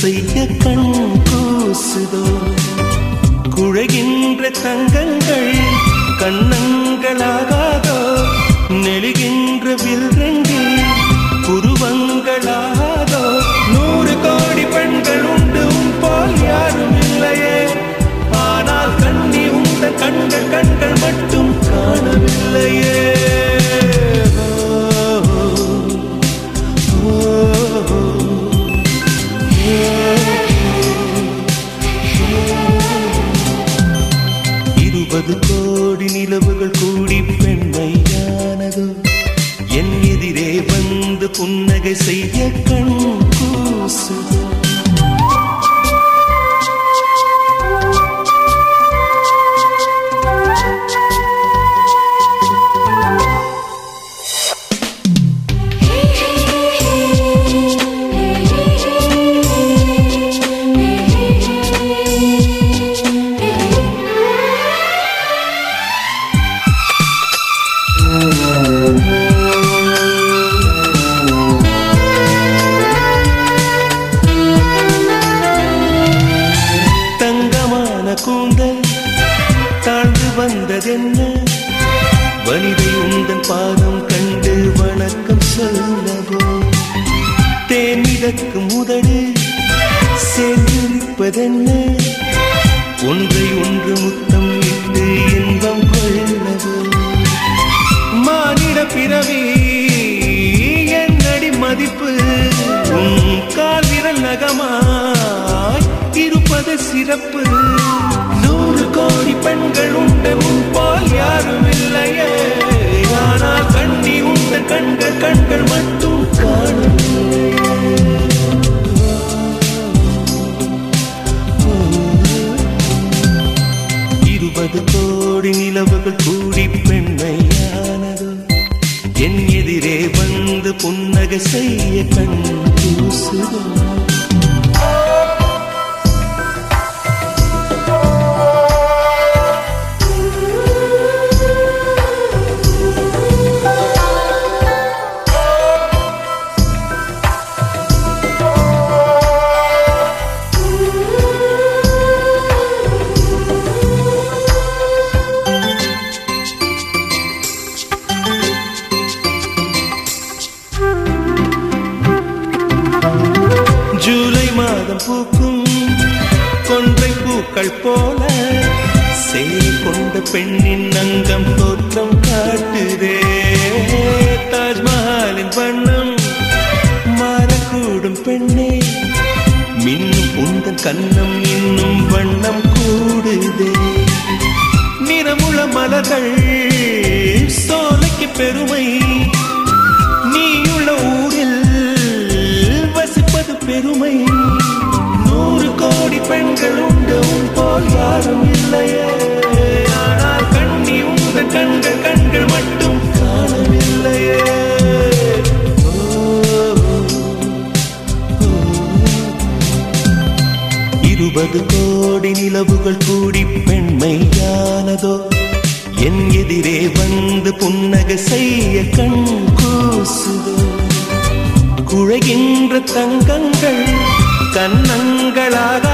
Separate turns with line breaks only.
செய்ய கண் கூசுதோ குழைகின்ற தங்கங்கள் கண்ணங்களாகாதோ நெழுகின்ற வில்ரெண்டில் புருவங்களாகாதோ 100 கோடி பெண்கள் உண்டு உன் போல் யாரும் இல்லையே ஆனால் கண்ணி உண்ட கண்கள் கண்கள் மட்டும் காணவில்லையே கோடி நிலவுகள் கூடி பெண்மையானதோ என் எதிரே வந்து புன்னகை செய்ய கண் கூசுதோ கூந்தல் தாழ்ந்து வந்ததென்ன வனிதை உந்தன் பாதம் கண்டு வணக்கம் சொல்லவோ தேனிதக்கும் முதடு சேர்ந்திருப்பதென்ன ஒன்றை ஒன்று முத்தம் இட்டு இன்பம் கொள்ளவோ மானிட பிறவி என்னடி மதிப்பு உன் கால் விரல் நகமாய் இருப்பது சிறப்பு 100 கோடி பெண்கள் உண்டு உன் போல் யாரும் இல்லையே ஆனால் கண்ணி உண்ட கண்கள் கண்கள் மட்டும் காணவில்லையே 20 கோடி நிலவுகள் கூடி பெண்மையானதோ என் எதிரே வந்து புன்னகை செய்ய கண் கூசுதோ ஜூலை மாதம் பூக்கும் கொன்றை பூக்கள் போல சேலை கொண்ட பெண்ணின் அங்கம் தோற்றம் காட்டுதே தாஜ்மஹாலின் வண்ணம் மாறக்கூடும் பெண்ணே மின்னும் உந்தன் கண்ணம் இன்னும் வண்ணம் கூடுதே நிறமுள மலர்கள் சோலைக்கு பெருமை நீயுள்ள ஊரில் வசிப்பது பெருமை 100 கோடி பெண்கள் உண்டு உன் போல் யாரும் இல்லையே ஆனால் கண்ணி உந்த கண்கள் கண்கள் மட்டும் காணவில்லையே 20 கோடி நிலவுகள் கூடி பெண்மையானதோ என் எதிரே வந்து புன்னகை செய்ய கண் கூசுதோ குழைகின்ற தங்கங்கள் கண்ணங்களாக